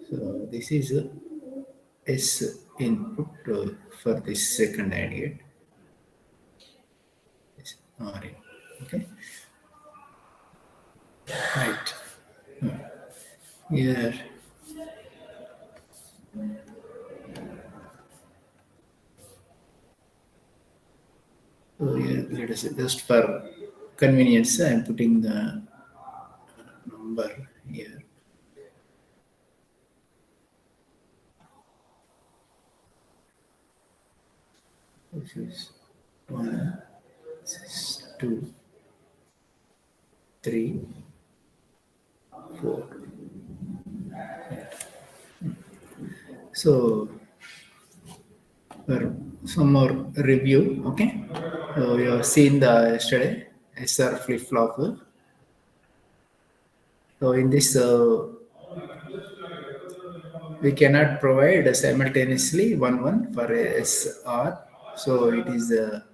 So this is S input for this second AND gate. RA. Okay. Right. Here. So here, let us say just for convenience, I am putting the number here. This is 1, 2, 3, 4. So for some more review, okay. So you have seen the yesterday SR flip flop. So in this, we cannot provide simultaneously one for SR. So it is a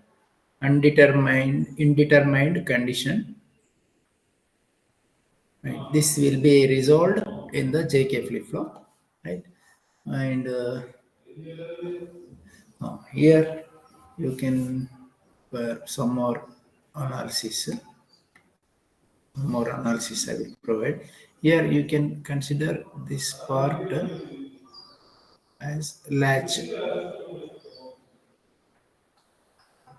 indetermined condition. Right. This will be resolved in the JK flip flop, right? And here you can some more analysis. More analysis I will provide. Here you can consider this part as latch,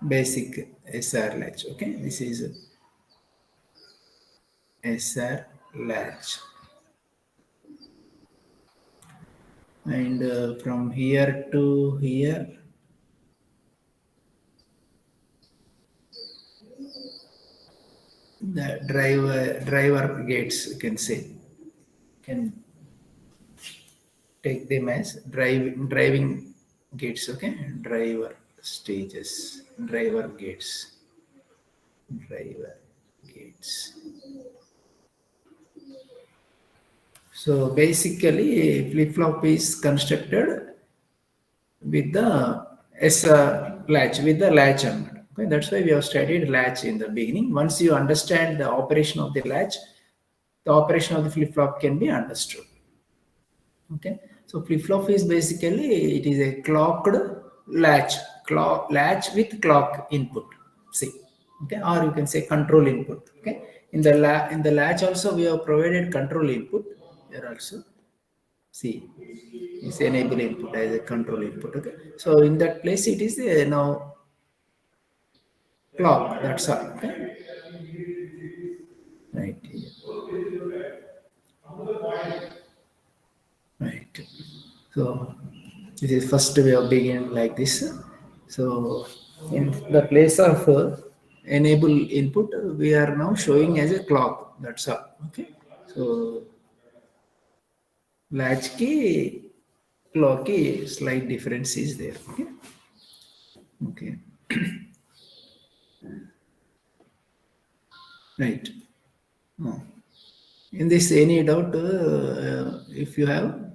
basic SR latch. Okay, this is SR latch, and from here to here, the driver gates, you can say, can take them as driving gates. Okay, driver stages, driver gates. So basically, flip-flop is constructed with the latch, with the latch element. Okay, that's why we have studied latch in the beginning. Once you understand the operation of the latch, the operation of the flip-flop can be understood. Okay, so flip-flop is basically, it is a clocked latch with clock input. See, okay, or you can say control input. Okay, in the latch also we have provided control input here also. See, it's enable input as a control input. Okay, so in that place it is now clock. That's all. Okay, right here. Right. So this is first we have begin like this. So in the place of enable input, we are now showing as a clock. That's all. Okay. So latch key, clock key, slight difference is there. Okay. Okay. Right. Oh. In this, any doubt? If you have,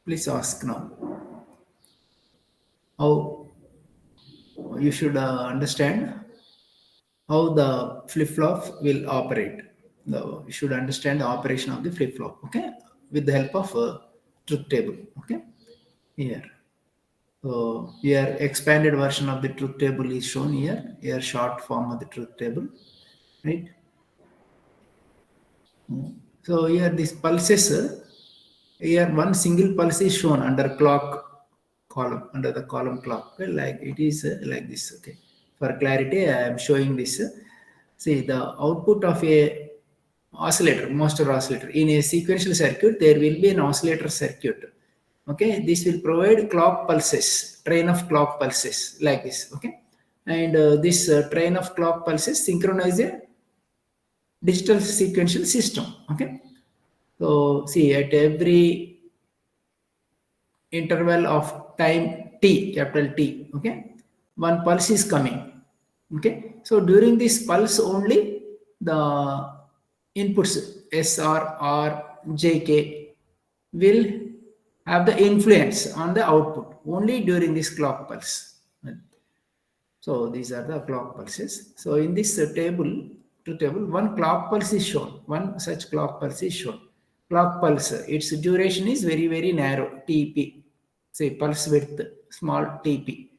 please ask now. How you should understand how the flip-flop will operate. You should understand the operation of the flip-flop, okay, with the help of truth table, okay, here. So here expanded version of the truth table is shown here. Here short form of the truth table, right? So here this pulses, here one single pulse is shown under clock column, under the column clock, okay? Like it is like this, okay. For clarity, I am showing this. See, the output of a oscillator, master oscillator, in a sequential circuit, there will be an oscillator circuit. Okay, this will provide clock pulses, train of clock pulses like this. Okay, and this train of clock pulses synchronize a digital sequential system. Okay, so see, at every interval of time t, capital T, okay, one pulse is coming. Okay, so during this pulse only the inputs SR or JK will have the influence on the output only during this clock pulse. So these are the clock pulses. So in this table, one clock pulse is shown. One such clock pulse is shown. clock pulse, its duration is very, very narrow, TP. Say pulse width, small TP.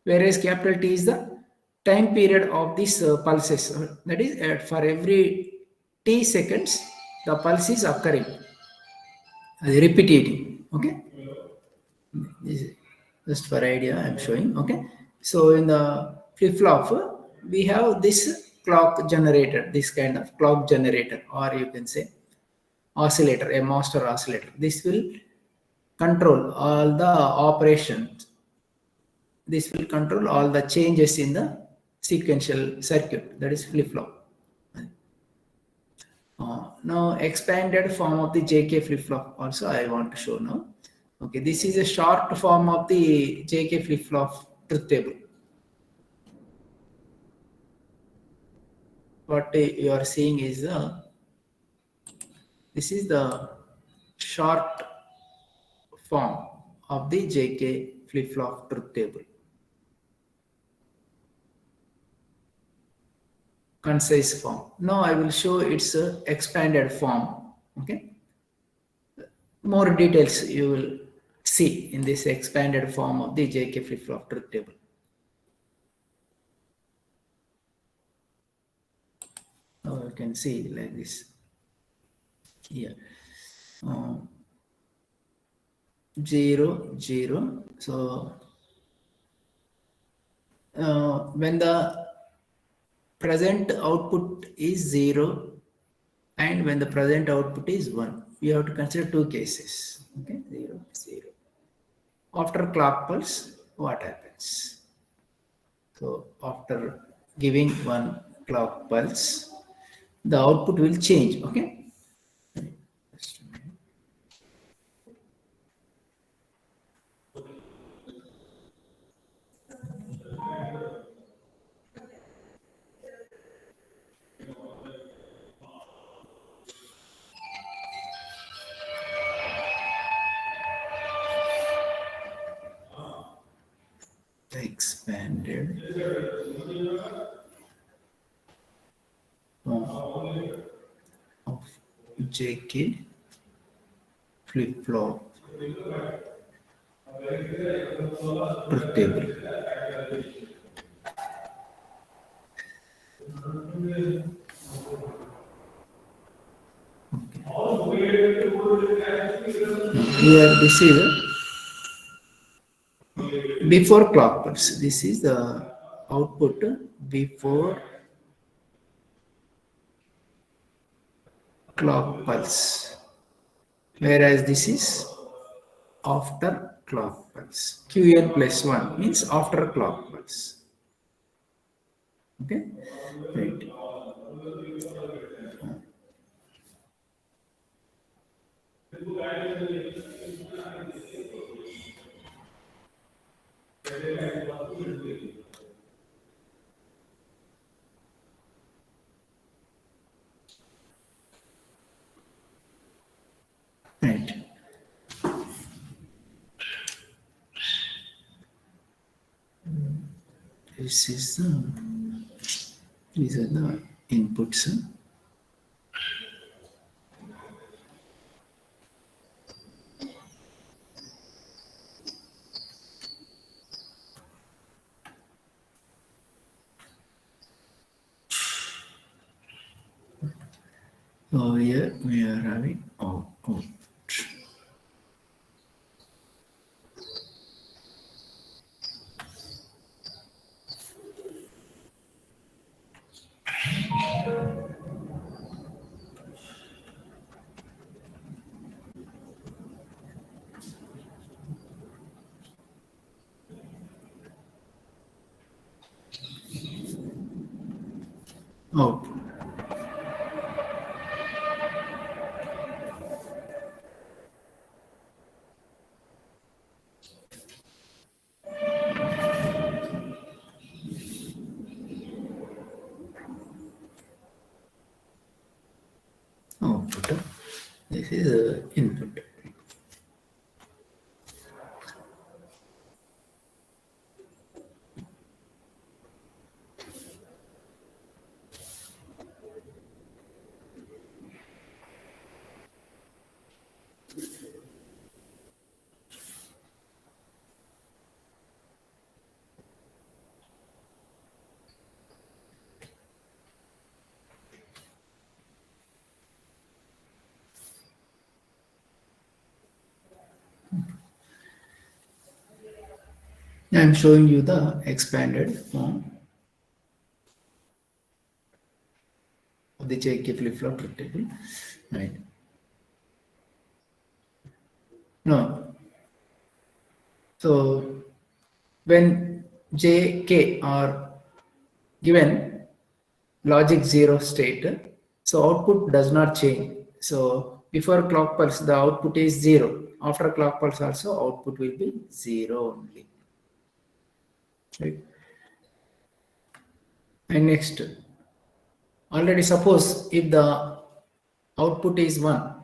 Whereas capital T is the time period of these pulses. That is, for every T seconds, the pulse is occurring, repeating. Okay. This is just for idea I'm showing. Okay. So in the flip-flop, we have this clock generator, this kind of clock generator, or you can say oscillator, a master oscillator. This will control all the operations. This will control all the changes in the sequential circuit, that is flip-flop. Now expanded form of the JK flip-flop also I want to show now. Okay, this is a short form of the JK flip-flop truth table. What you are seeing is this is the short form of the JK flip-flop truth table. Concise form. Now I will show its expanded form. Okay. More details you will see in this expanded form of the JK flip-flop truth table. Now you can see like this. Here. 0, 0. So when the present output is 0 and when the present output is 1, we have to consider two cases. Okay, 0, 0. After clock pulse, what happens? So after giving one clock pulse, the output will change. Okay. Expanded of JK flip-flop truth table. Here this is before clock pulse. This is the output before clock pulse, whereas this is after clock pulse. Qn plus 1 means after clock pulse. Okay, right. Right. This is these are the inputs. So here we are having output. Output. Output. This is input. I am showing you the expanded form of the JK flip-flop truth table. Right. No. So when JK are given logic 0 state, so output does not change. So before clock pulse, the output is 0. After clock pulse also, output will be 0 only. Right. And next, already suppose if the output is 1,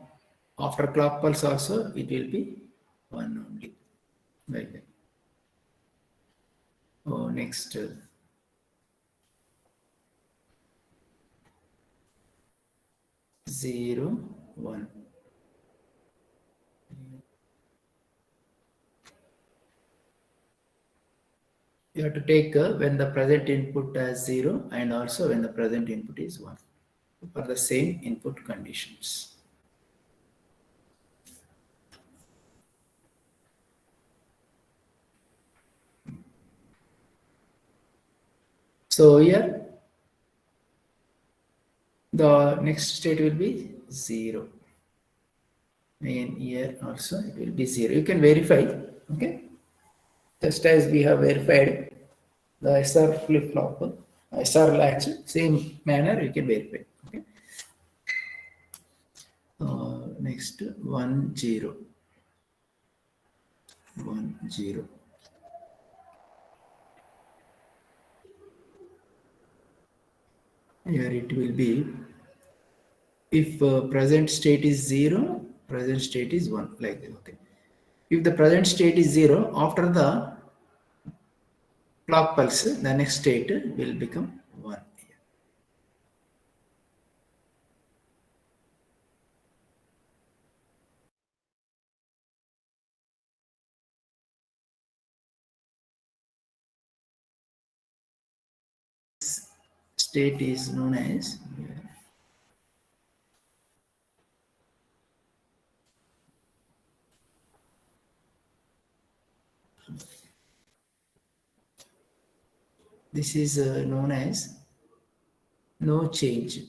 after clock pulse also, it will be 1 only. Like that. Oh, next. 0, 1. You have to take when the present input as 0 and also when the present input is 1 for the same input conditions. So here the next state will be 0. And here also it will be 0. You can verify, okay? Just as we have verified the SR flip-flop, SR latch, same manner you can verify, okay? Next 1, 0. 1, 0. Here it will be, if present state is 0, present state is 1, like that, okay. If the present state is 0, after the clock pulse, the next state will become 1. State is known as this is known as no change.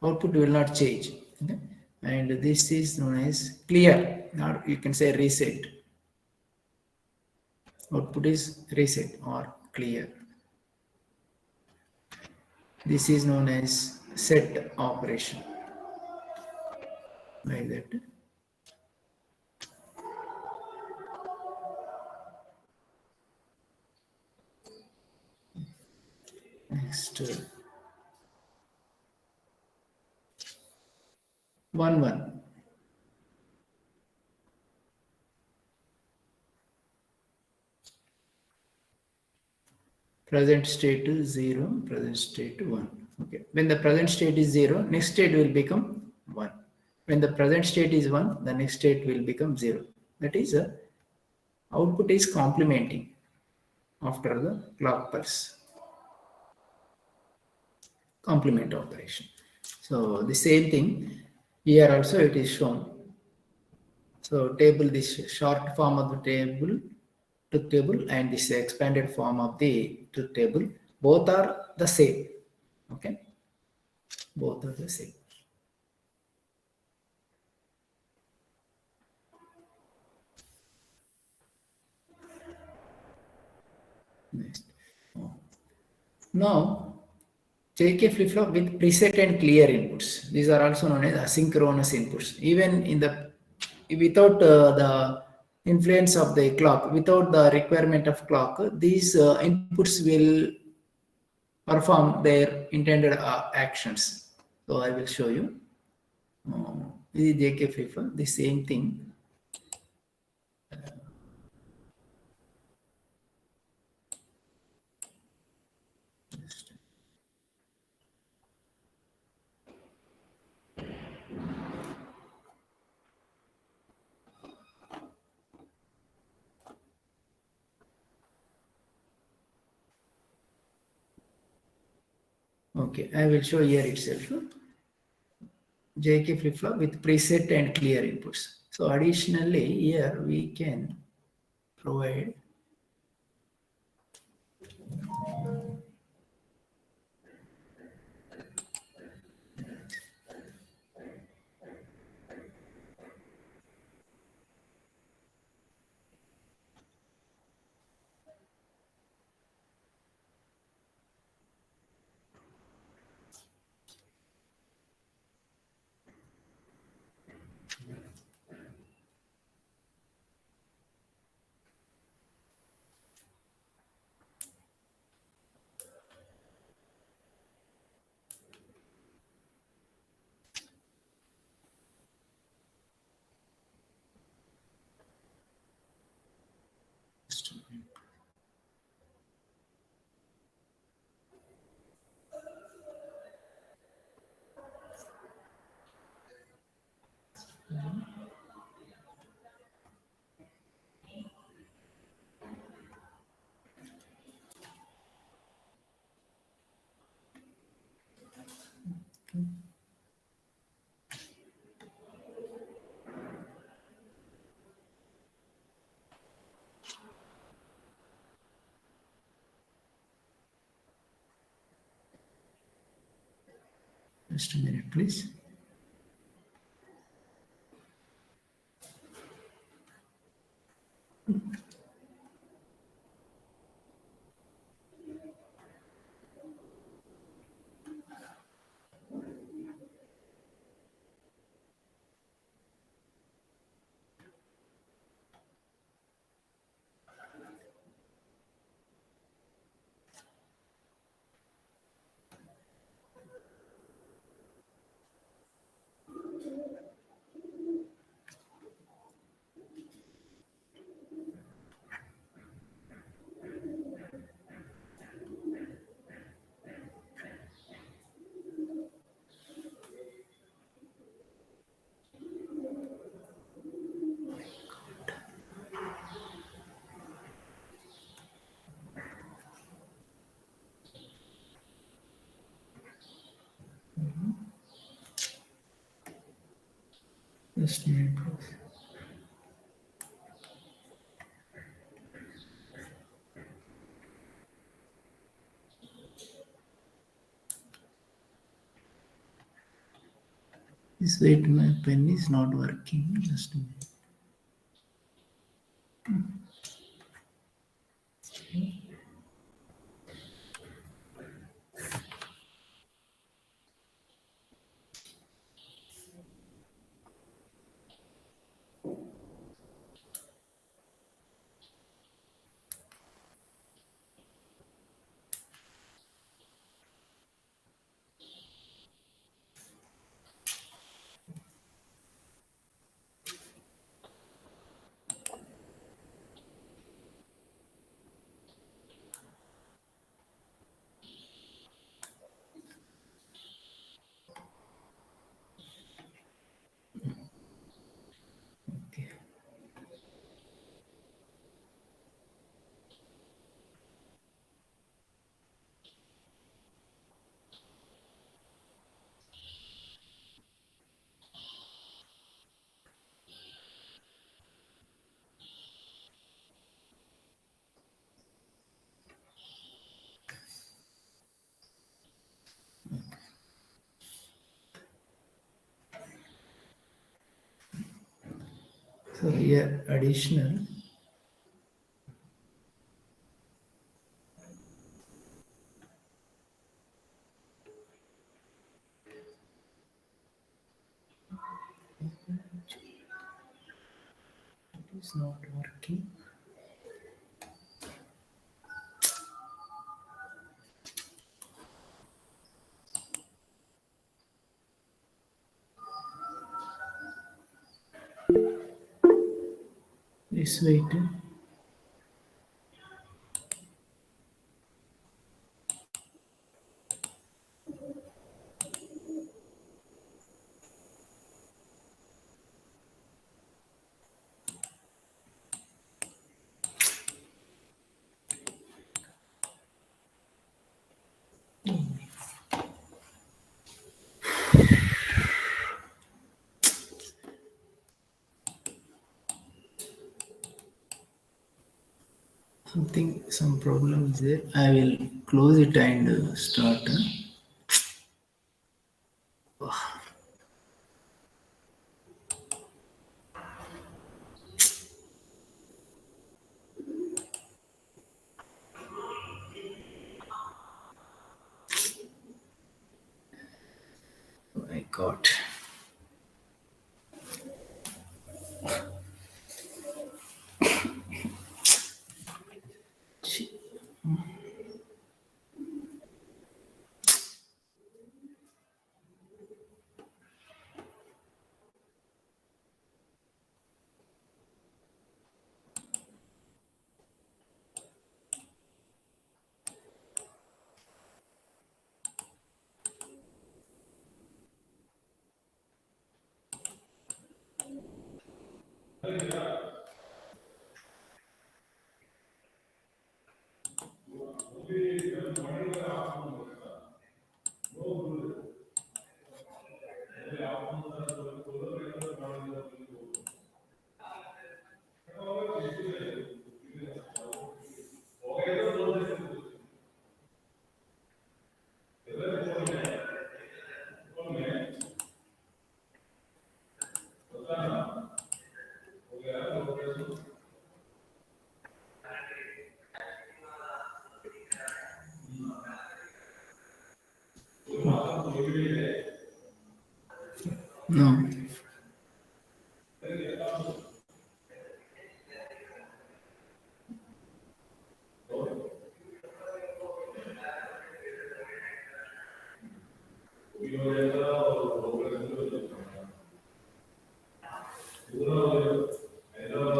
Output will not change, okay? And this is known as clear, or you can say reset. Output is reset or clear. This is known as set operation, like that. Next 1, 1. Present state is 0, present state 1. Okay. When the present state is 0, next state will become 1. When the present state is 1, the next state will become 0. That is, output is complementing after the clock pulse. Complement operation. So the same thing here also it is shown. So table, this short form of the table, truth table, and this expanded form of the truth table, both are the same. Okay, both are the same. Next. Now, JK flip-flop with preset and clear inputs. These are also known as asynchronous inputs. Even in the without the influence of the clock, without the requirement of clock, these inputs will perform their intended actions. So I will show you. This is JK flip-flop. The same thing. Okay, I will show here itself. JK flip-flop with preset and clear inputs. So additionally, here we can provide just a minute, please. Just a minute, please. This wait, my pen is not working. Just a minute. Okay. So here additional. It is not working. Please wait. some problem is there. I will close it and start. Oh my God. No.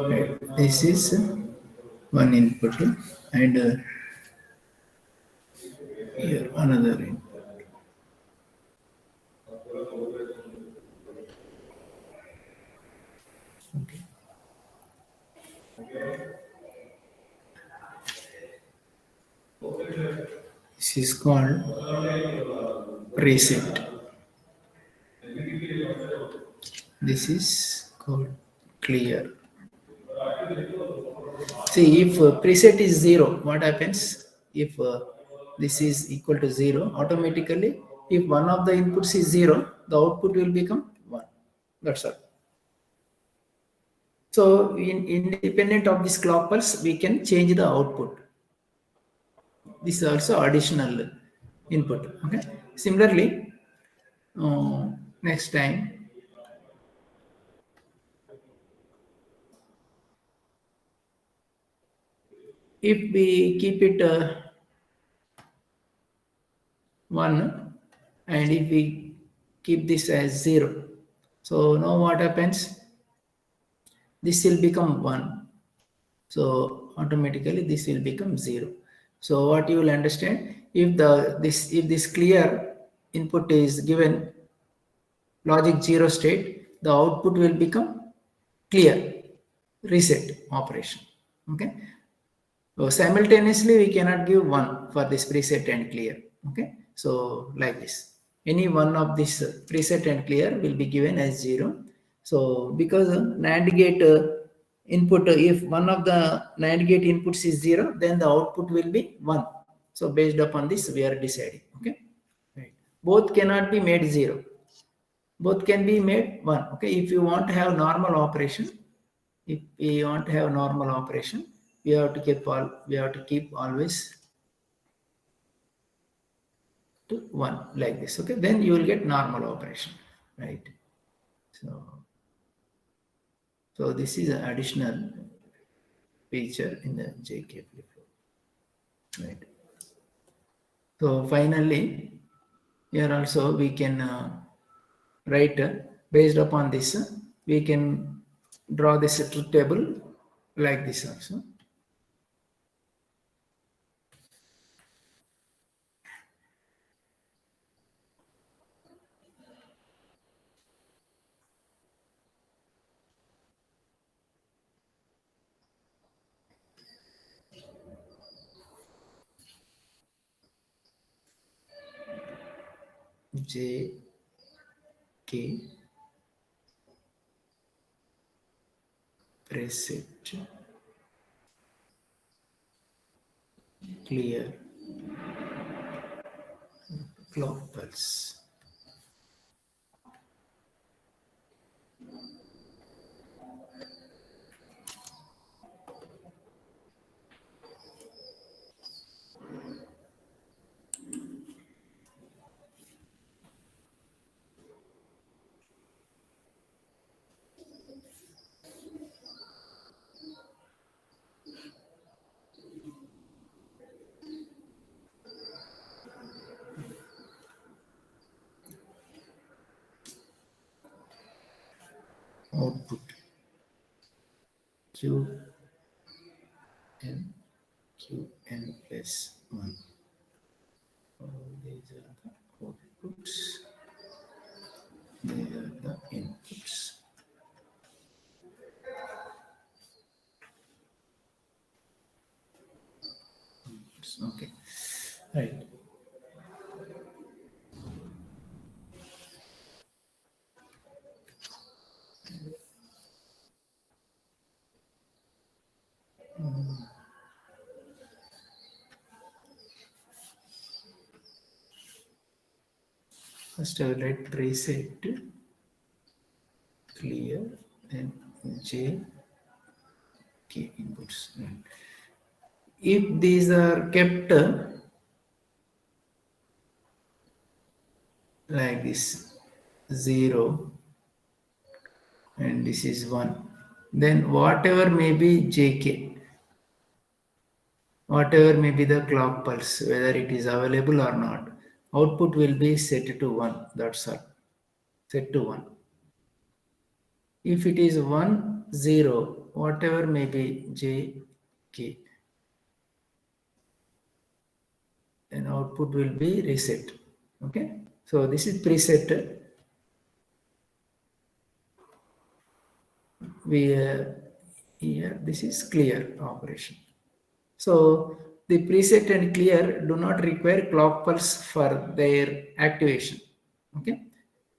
Right. This is one input and here another input. Okay. This is called preset. This is called clear. See, if preset is 0, what happens? If this is equal to 0, automatically, if one of the inputs is 0, the output will become 1. That's all. So, independent of this clock pulse, we can change the output. This is also additional input. Okay. Similarly, next time, if we keep it 1 and if we keep this as 0, so now what happens? This will become 1. So automatically this will become 0. So what you will understand, if this clear input is given logic 0 state, the output will become clear reset operation. Okay. So simultaneously we cannot give 1 for this preset and clear. Okay. So like this, any one of this preset and clear will be given as 0. So because NAND gate input, if one of the NAND gate inputs is 0, then the output will be 1. So based upon this we are deciding. Okay. Right. Both cannot be made 0. Both can be made 1. Okay. If you want to have normal operation, if we want to have normal operation, we have to keep always to 1 like this. Okay. Then you will get normal operation. Right. So this is an additional feature in the JK Flipflop. Right. So finally, here also we can write based upon this, we can draw this truth table like this also. JK preset clear, clock pulse. Output Q n plus 1. All these are the outputs. These are the inputs. Okay, right. First, I will write reset, clear, then J K inputs. Right. If these are kept like this 0 and this is 1, then whatever may be JK, whatever may be the clock pulse, whether it is available or not, output will be set to 1. That's all. Set to 1. If it is 1, 0, whatever may be JK, then output will be reset. Okay. So this is preset. We here this is clear operation. So the preset and clear do not require clock pulse for their activation. Okay.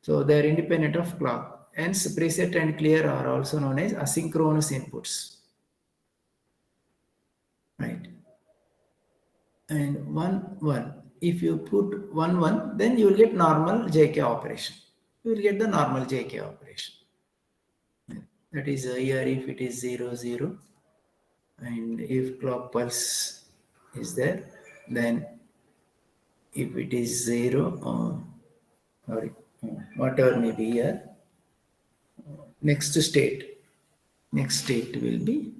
So they are independent of clock. Hence preset and clear are also known as asynchronous inputs. Right. And 1 1. If you put 1 1, then you will get normal JK operation. You will get the normal JK operation. That is here if it is 0 0, and if clock pulse is there, then if it is 0 or whatever may be here, next state will be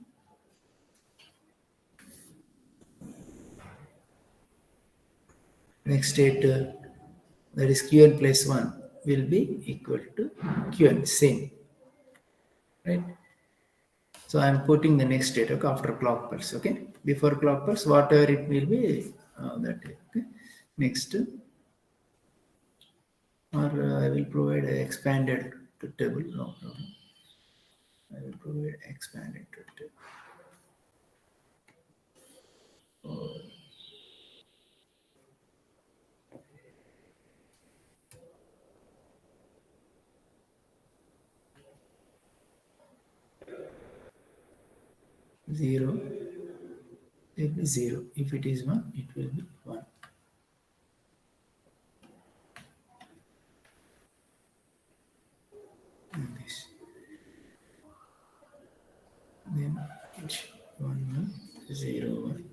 that is Qn plus 1 will be equal to Qn, same, right? So I am putting the next state, okay, after clock pulse. Okay, before clock pulse, whatever it will be, that okay. Next, or I will provide an expanded table. No problem. I will provide expanded table. 0, it will be 0. If it is 1, it will be 1. And this. Then 1 1 0 1.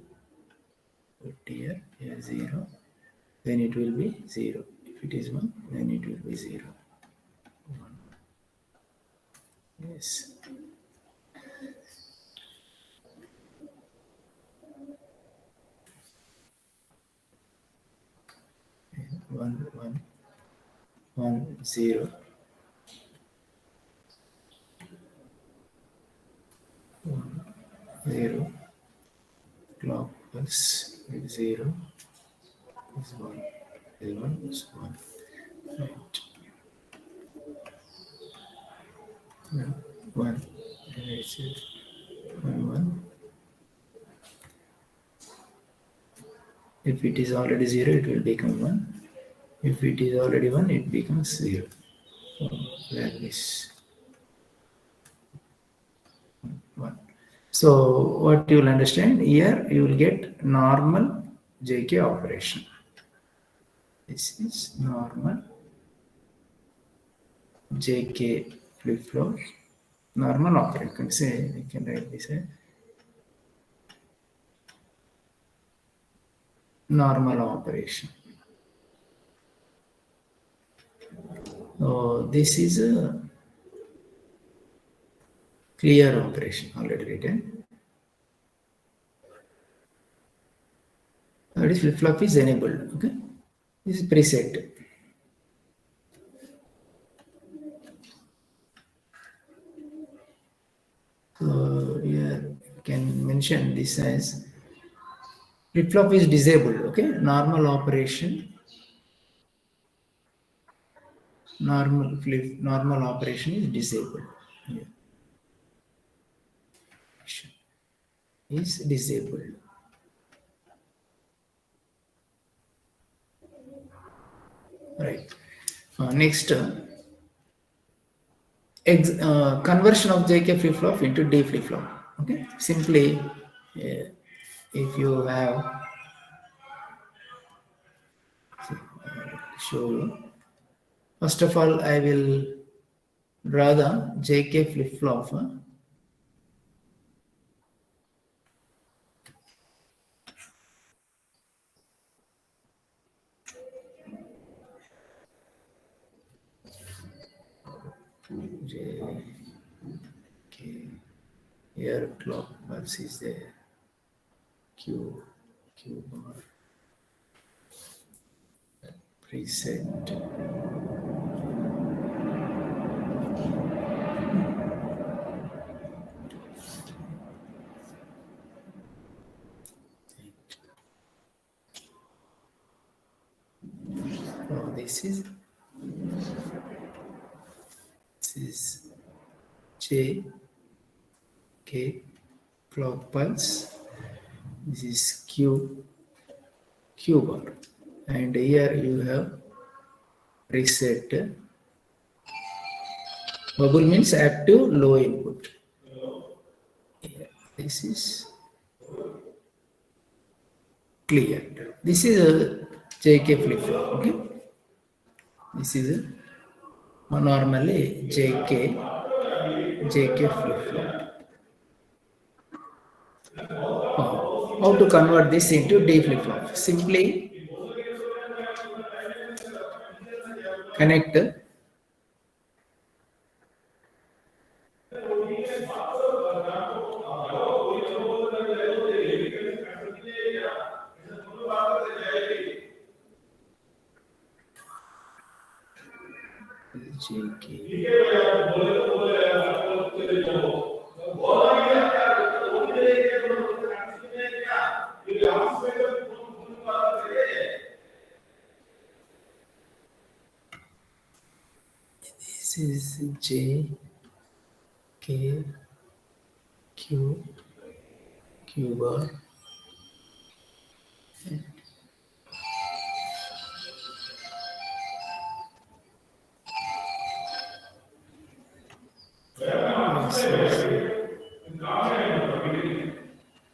Put here 0. Then it will be 0. If it is 1, then it will be 0. 1. Yes. One, 0. 1 0. Clock pulse 0 is 1. 1 is 1. Right. 1 1. 1. If it is already 0, it will become 1. If it is already 1, it becomes 0. So like this. 1. So what you will understand here, you will get normal JK operation. This is normal JK flip flop, normal operation. You can say, you can write this as normal operation. So this is a clear operation already written. That is flip flop is enabled. Okay, this is preset. So here you can mention this as flip flop is disabled. Okay, normal operation, normal operation is disabled. Here. Is disabled. Right. Next, conversion of JK flip flop into D flip flop. Okay. Simply, if you have show you. First of all, I will draw the JK flip flop. JK. Here clock pulse is there. Q bar. Preset. Oh, this is J K clock pulse. This is Q bar, and here you have preset. Bubble means active low input. Here, this is clear. This is a JK flip flop. Okay, this is normally JK flip flop. How to convert this into D flip flop? Simply connect JK. This is J K Q bar.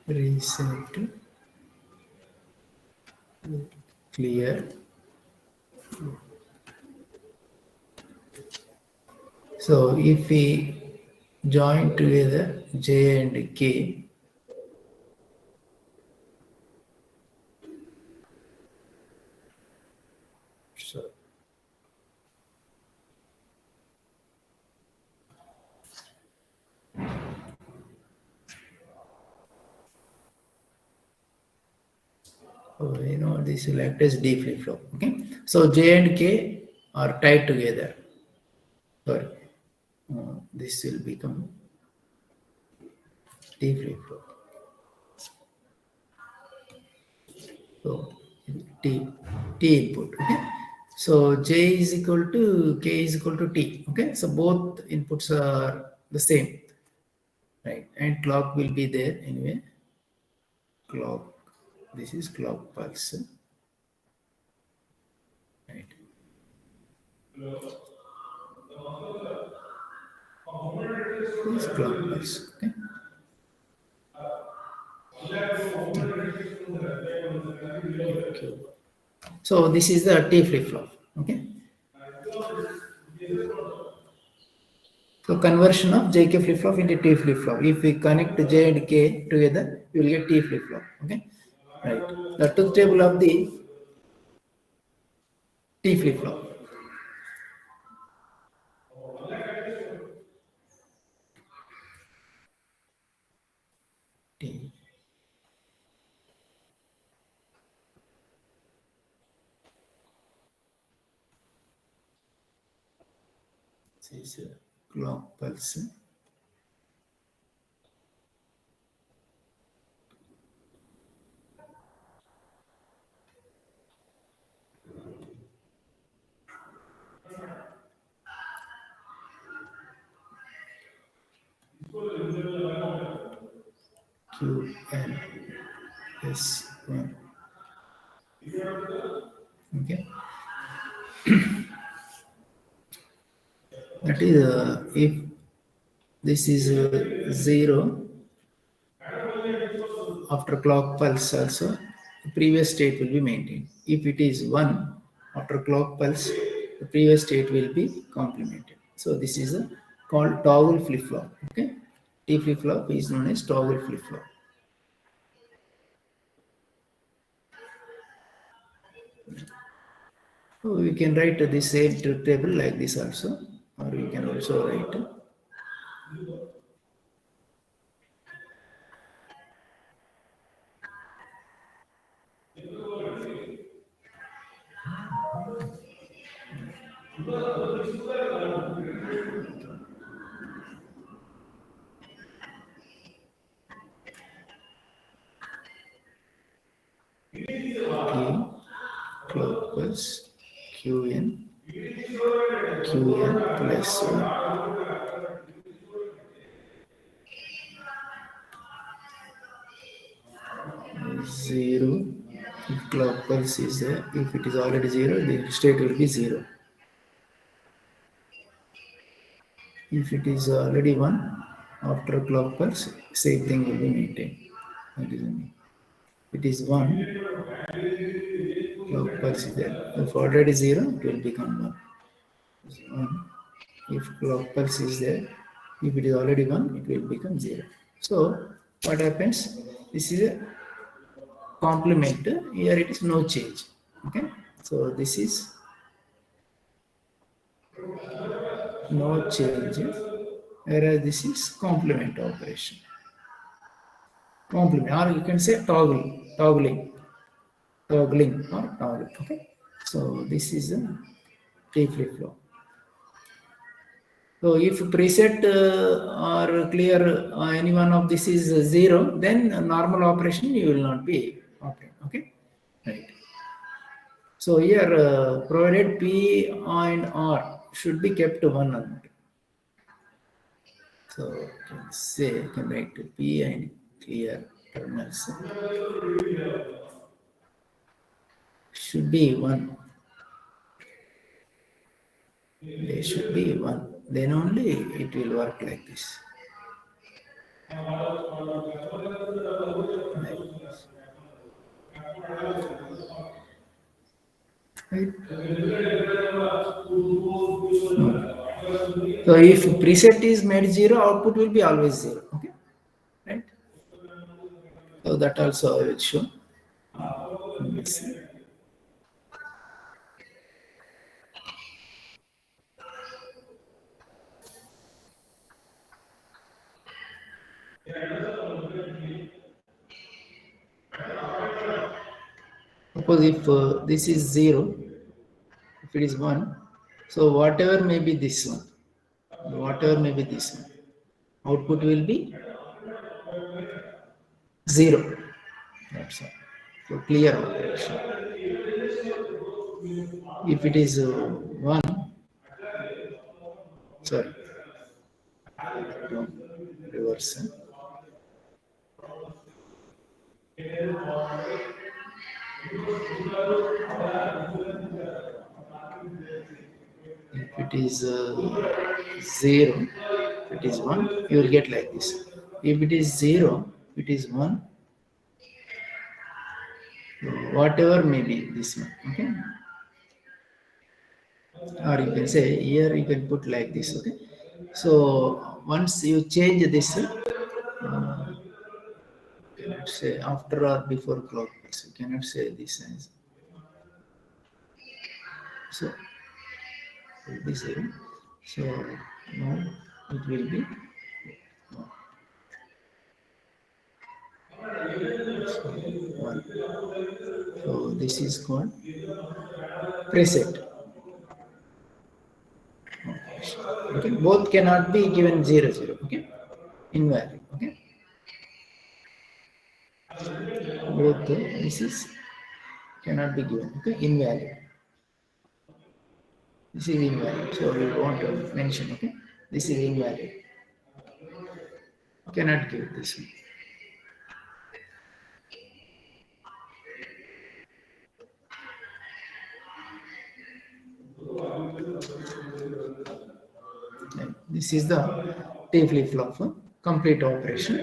Reset clear. So if we join together J and K, so this will act as D flip flop. Okay, so J and K are tied together. Sorry, this will become D flip flop. So T input. Okay, so J is equal to K is equal to T. Okay, so both inputs are the same, right? And clock will be there anyway. Clock. This is clock pulse. Right. This is clock pulse. Okay. Q. So this is the T flip-flop. Okay. So conversion of JK flip-flop into T flip-flop. If we connect J and K together, you will get T flip-flop. Okay. Right. The truth table of the T flip-flop. T. This is a clock pulse. Q N S 1. Okay. That is if this is 0 after clock pulse also, the previous state will be maintained. If it is 1 after clock pulse, the previous state will be complemented. So this is called toggle flip-flop. Okay. T flip-flop is known as toggle flip-flop. So we can write the same truth table like this also, or we can also write T clock pulse Qn plus 1. 0 if clock pulse is there. If it is already 0, the state will be 0. If it is already 1 after clock pulse, same thing will be maintained. That is mean. It is 1, clock pulse is there. If already 0, it will become 1. 1. If clock pulse is there, if it is already 1, it will become 0. So what happens? This is a complement. Here it is no change. Okay. So this is no change, whereas this is complement operation. Complement, or you can say toggling or toggle. Okay. So this is a T flip-flop. So if preset or clear any one of this is 0, then normal operation you will not be operating. Okay. Right. So here provided P and R should be kept 1 or not. So I can write P and clear terminals should be 1. They should be 1. Then only it will work like this. Right? So if preset is made 0, output will be always 0. Okay. Right? So that also I will show. Suppose if this is 0, if it is 1, so whatever may be this one, output will be 0. That's all. So clear operation. If it is 1, sorry, reverse. If it is 0, if it is 1, you will get like this. If it is 0, it is 1, whatever may be this one. Okay, or you can say here you can put like this. Okay, so once you change this, cannot say after or before clock pulse. You cannot say this as so. It will be 0. So now it will be so 1. So this is called preset. Okay, both cannot be given 0, 0. Okay, invalid. Okay, both this is cannot be given. Okay, invalid. This is invalid. So we want to mention. Okay, this is invalid. Cannot give this one. And this is the T flip-flop complete operation.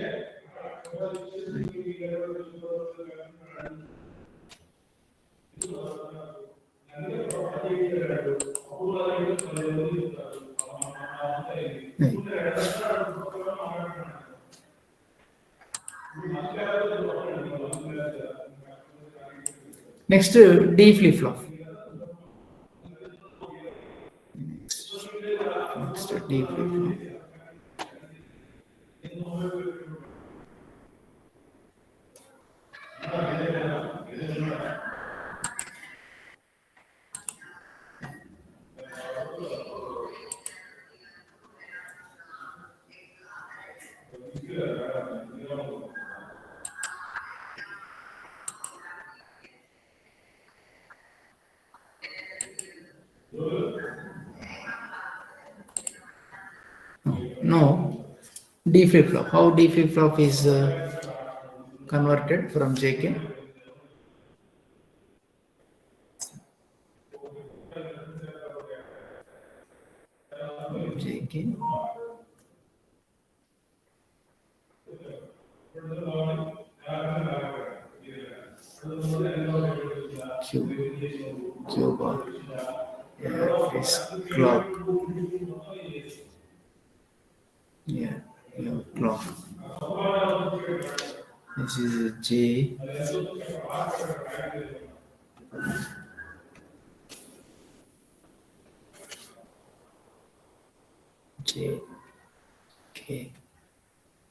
Next, D flip-flop. Next, D flip-flop. No, D flip-flop. How D flip-flop is converted from JK? JK. Q bar. Yeah, this clock. Yeah, clock. This is J. J. K.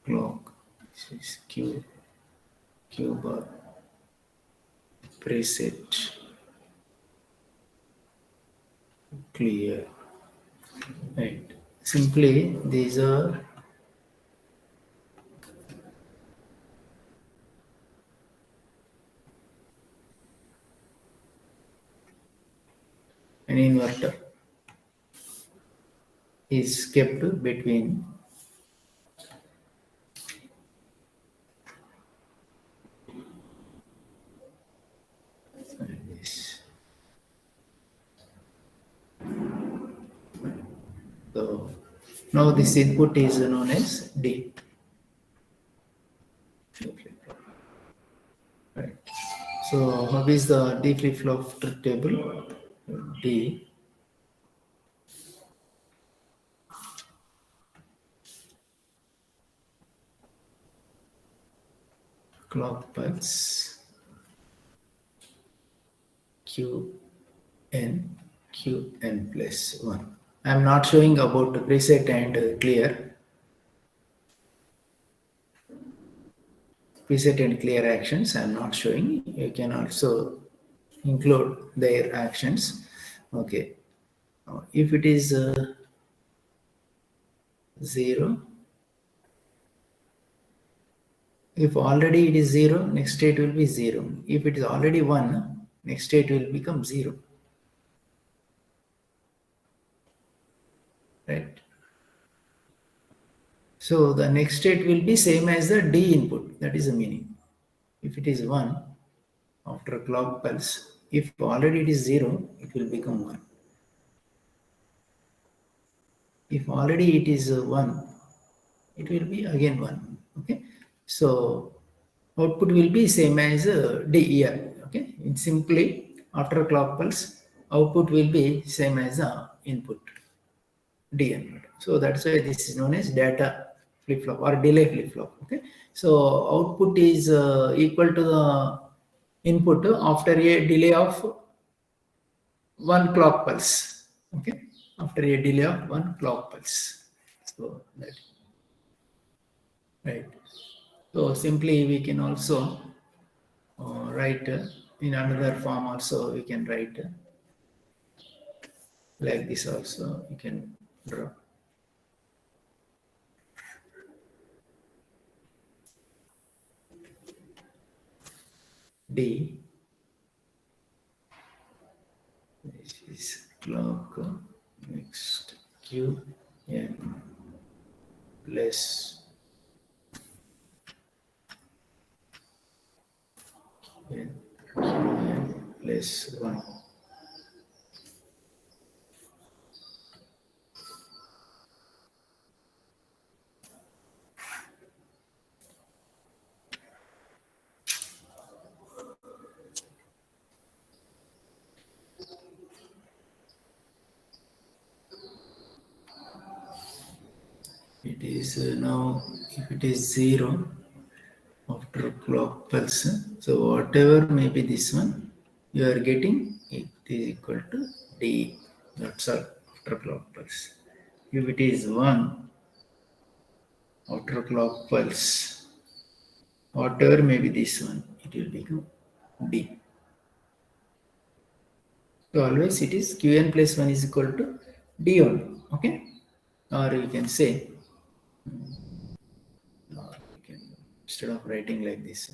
Clock. This is Q. Q bar. Preset. Clear. Right. Simply, these are an inverter is kept between this. So now this input is known as D. Right. So how is the D flip-flop truth table? D. Clock pulse Qn plus 1. I am not showing about the preset and clear. Preset and clear actions I am not showing. You can also include their actions. Okay. If it is 0, if already it is 0, next state will be 0. If it is already 1, next state will become 0. Right. So the next state will be same as the D input. That is the meaning. If it is 1 after a clock pulse, if already it is 0, it will become 1. If already it is 1, it will be again 1. Okay. So output will be same as D here. Okay, in simply after clock pulse, output will be same as the input DN. So that's why this is known as data flip flop or delay flip flop. Okay, so output is equal to the input after a delay of one clock pulse. Okay, after a delay of one clock pulse. So that right. So simply we can also write in another form also we can write like this also you can draw D. This is clock next Q N plus N plus 1. It is now if it is 0 after clock pulse. So whatever may be this one, you are getting it is equal to D. That's all after clock pulse. If it is 1 after clock pulse, whatever may be this one, it will become D. So always it is Qn plus 1 is equal to D only. Okay? Or you can say, or you can, instead of writing like this,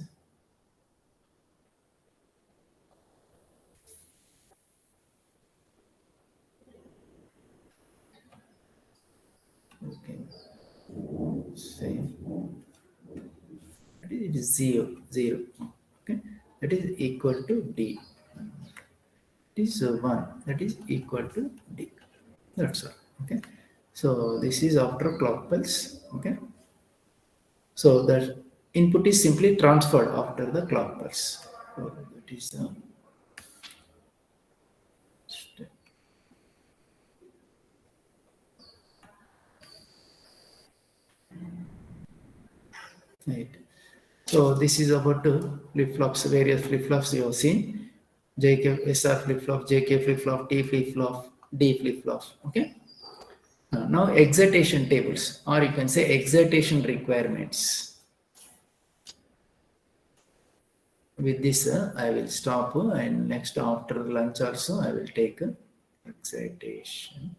you can say it is 0, 0. Okay? That is equal to D. It is 1. That is equal to D. That's all. Okay? So this is after clock pulse. Okay? So the input is simply transferred after the clock pulse. So that is the step. Right. So this is about flip flops, various flip flops you have seen. JK, SR flip flop, JK flip flop, T flip flop, D flip flop. Okay. Now excitation tables, or you can say excitation requirements. With this, I will stop, and next after lunch also I will take excitation.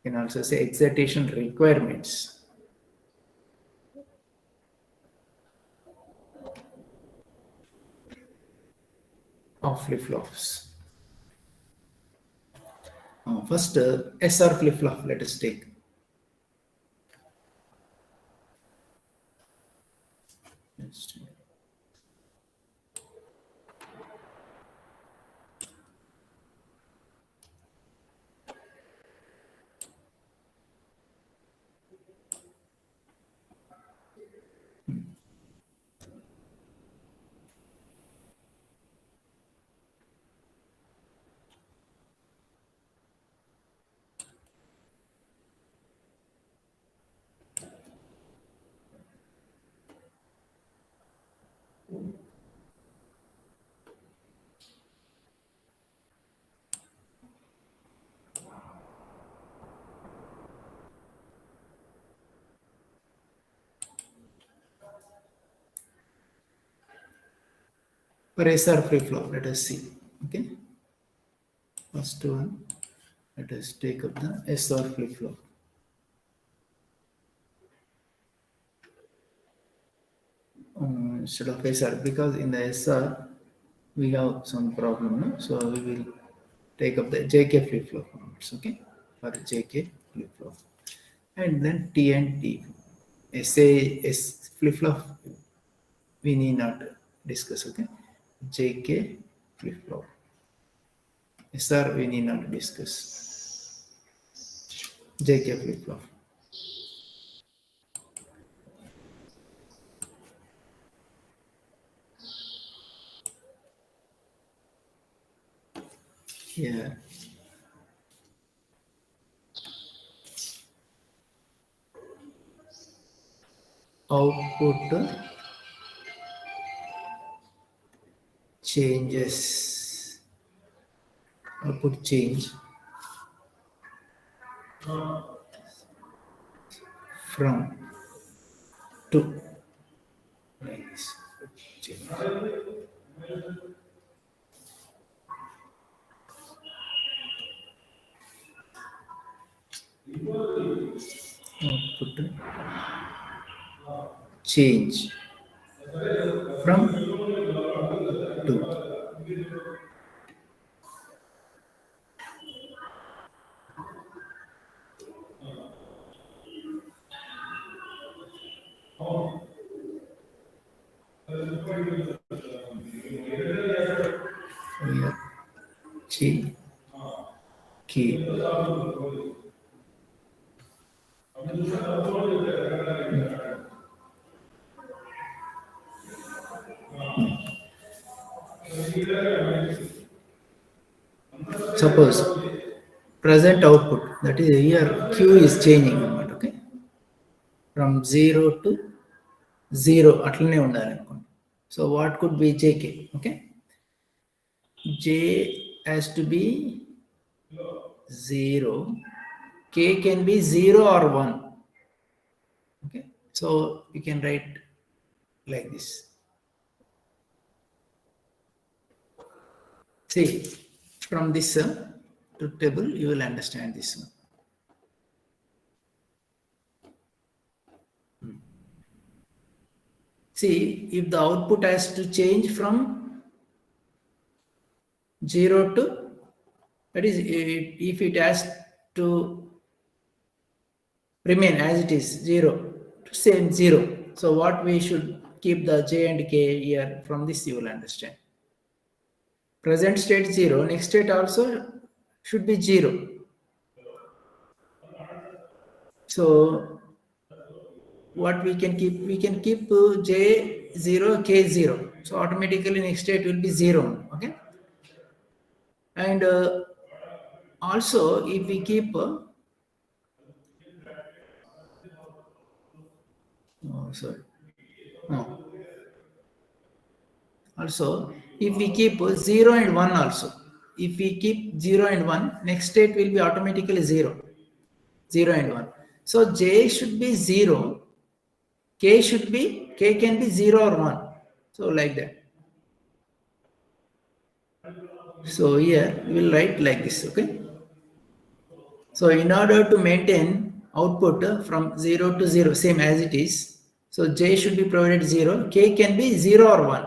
You can also say excitation requirements of flip flops. First, SR flip flop. Let us take. Let's For SR flip flop, let us see. Okay. First one, let us take up the SR flip flop. Instead of SR, because in the SR we have some problem, no? So we will take up the JK flip flop onwards, okay? For JK flip flop, and then T and T. S flip flop we need not discuss, okay? JK flip flop. SR we need not discuss. JK flip flop. here output changes, output change from to like this. Output change from to. Here G key. Suppose present output, that is here Q is changing, okay, from 0 to 0 అట్లనే ఉండాలి అనుకోండి. So what could be JK? Okay, J has to be 0, K can be 0 or 1. Okay, so you can write like this. See, from this truth table you will understand this one. See, if the output has to change from 0 to, that is, if it has to remain as it is 0 to same 0, so what we should keep the J and K here. From this you will understand. Present state 0, next state also should be 0. So what we can keep? We can keep J0, K0. So automatically next state will be 0. Okay. And also if we keep sorry. No. Also, if we keep 0 and 1 also, if we keep 0 and 1, next state will be automatically 0. 0 and 1. So J should be 0, K can be 0 or 1. So like that. So here we will write like this, okay? So in order to maintain output from 0 to 0, same as it is, so J should be provided 0, K can be 0 or 1.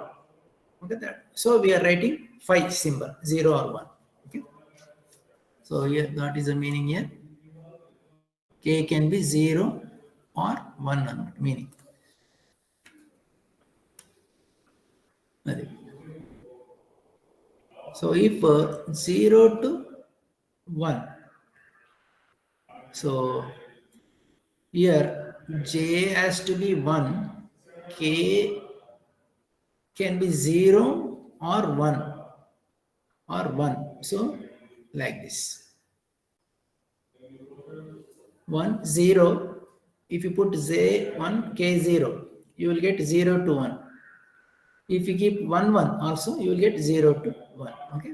Okay, that. So we are writing phi symbol, 0 or 1. Okay. So here that is the meaning here. K can be 0 or 1 meaning. So if 0 to 1, so here J has to be 1, K can be 0 or 1 or 1. So like this. 1, 0. If you put J1, K0, you will get 0 to 1. If you keep 1, 1 also, you will get 0 to 1. Okay.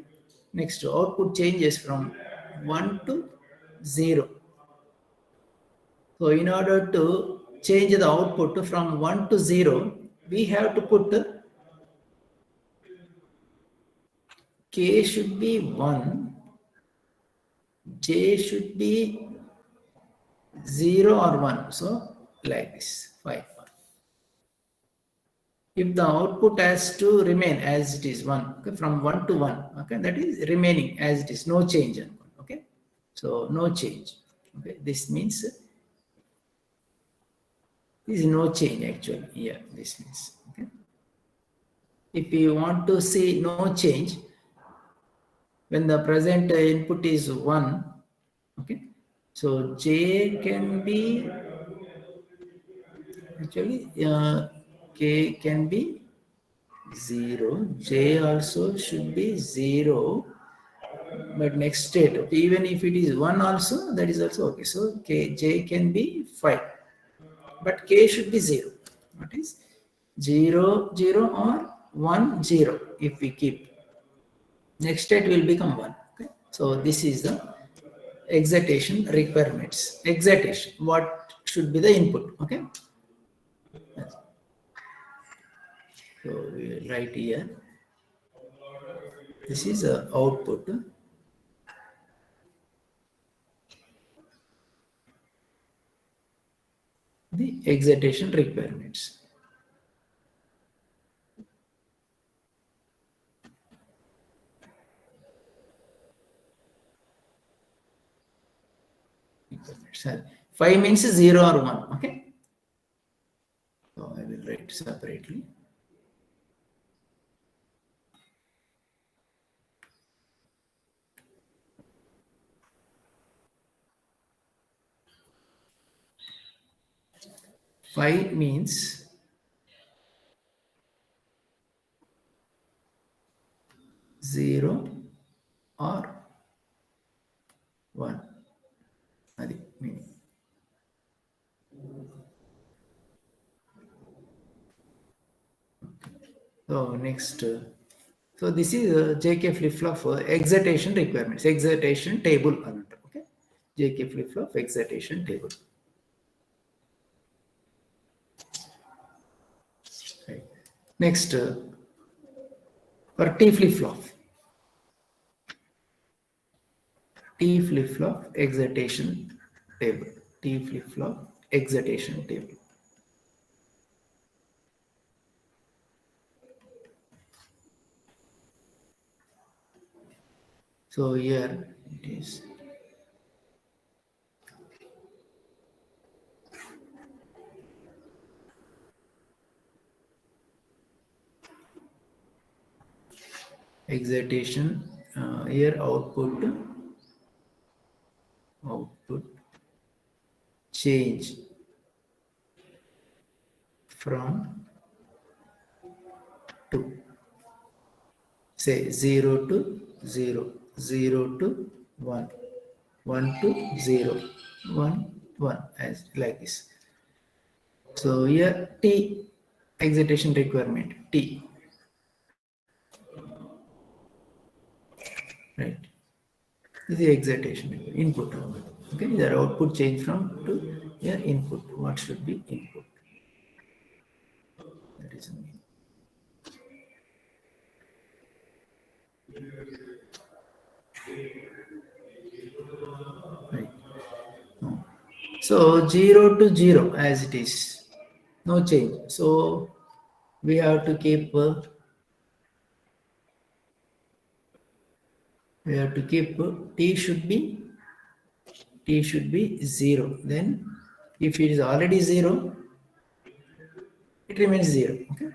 Next, output changes from 1 to 0. So in order to change the output from 1 to 0, we have to put K should be 1, J should be 0 or 1. So like this, 5. If the output has to remain as it is 1, okay, from 1 to 1, okay, that is remaining as it is, no change. Okay, so no change. Okay, this means this is no change actually here. This means, okay, if you want to see no change when the present input is 1, okay, so J can be actually K can be 0, J also should be 0, But next state, okay, even if it is 1 also, that is also okay. So j can be 5, but k should be 0. What is 0 0 or 1 0? If we keep, next state will become 1. Okay, so this is the excitation requirements. Excitation, what should be the input? Okay, so we will write here, this is a output. The excitation requirements. So 5 means 0 or 1. Okay, so I will write separately. Five means 0 or 1. Adi meaning. So next, so this is JK flip-flop for excitation requirements, excitation table. Okay, JK flip-flop excitation table. Right. Next, for T flip-flop. T flip-flop excitation table. T flip-flop excitation table. So here it is. Excitation, here output change from 2, say 0 to 0, 0 to 1, 1 to 0, 1 1, as like this. So here T excitation requirement T, right? This is the excitation input. Okay, their output change from to your input. What should be input? That is the meaning. Right. No. So 0 to 0 as it is, no change. So we have to keep t should be 0. Then if it is already 0, it remains 0. Okay.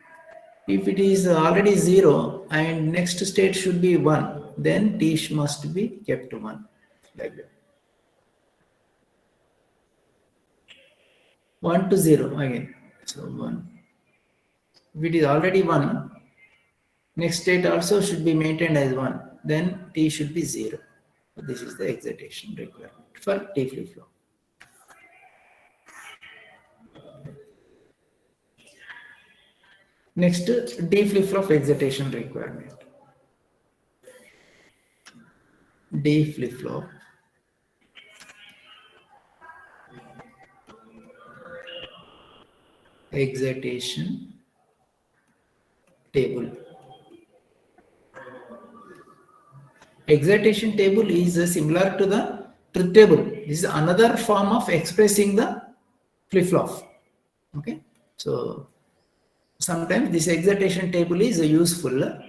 If it is already 0 and next state should be 1, then t must be kept 1, like that. 1 to 0 again. So 1. If it is already 1, next state also should be maintained as 1. Then t should be 0. So this is the excitation requirement for T flip-flop. Next, D flip-flop excitation requirement. D flip-flop excitation table. Excitation table is similar to the truth table. This is another form of expressing the flip-flop. Okay, so sometimes this excitation table is useful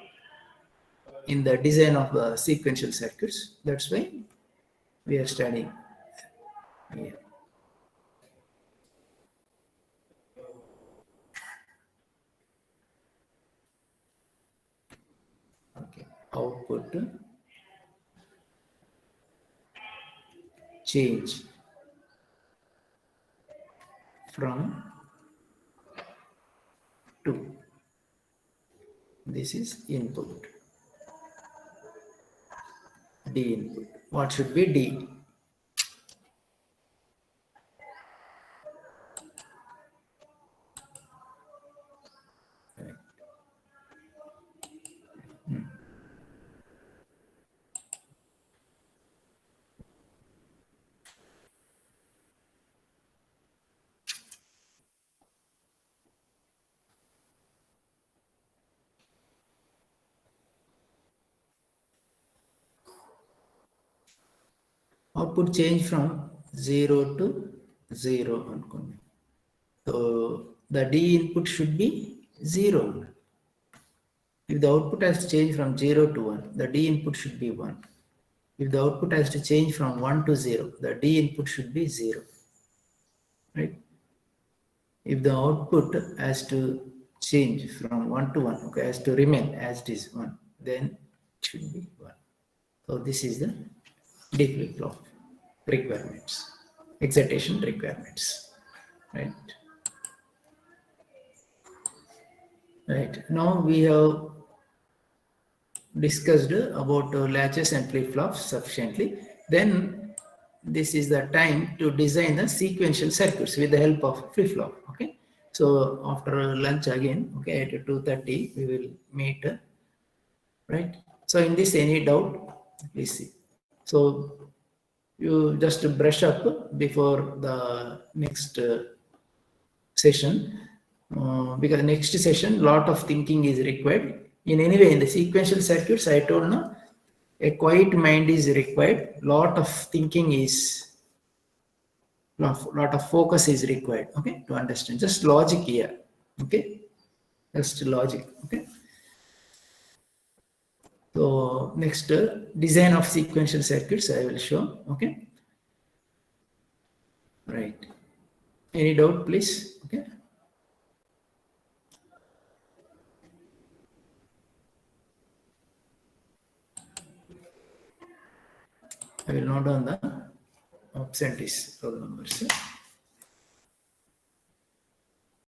in the design of sequential circuits. That's why we are studying here. Okay, output change from 2. This is input. D input. What should be D? Output change from 0 to 0 అనుకోండి. So the D input should be 0. If the output has to change from 0 to 1, the D input should be 1. If the output has to change from 1 to 0, the D input should be 0. Right? If the output has to change from 1 to 1, okay, has to remain as it is 1, then it should be 1. So this is the D flip-flop requirements, excitation requirements, right? Right. Now we have discussed about latches and flip-flops sufficiently. Then this is the time to design the sequential circuits with the help of flip-flop. Okay. So after lunch again, okay, at 2:30 we will meet. Right. So in this, any doubt, please see. So you just brush up before the next session, because next session lot of thinking is required. In any way, in the sequential circuits, I told no, a quiet mind is required. Lot of thinking is, lot of focus is required. Okay, to understand, just logic here. Okay, just logic. Okay. So next, design of sequential circuits I will show. Okay. Right. Any doubt, please? Okay. I will note down the absentees roll numbers.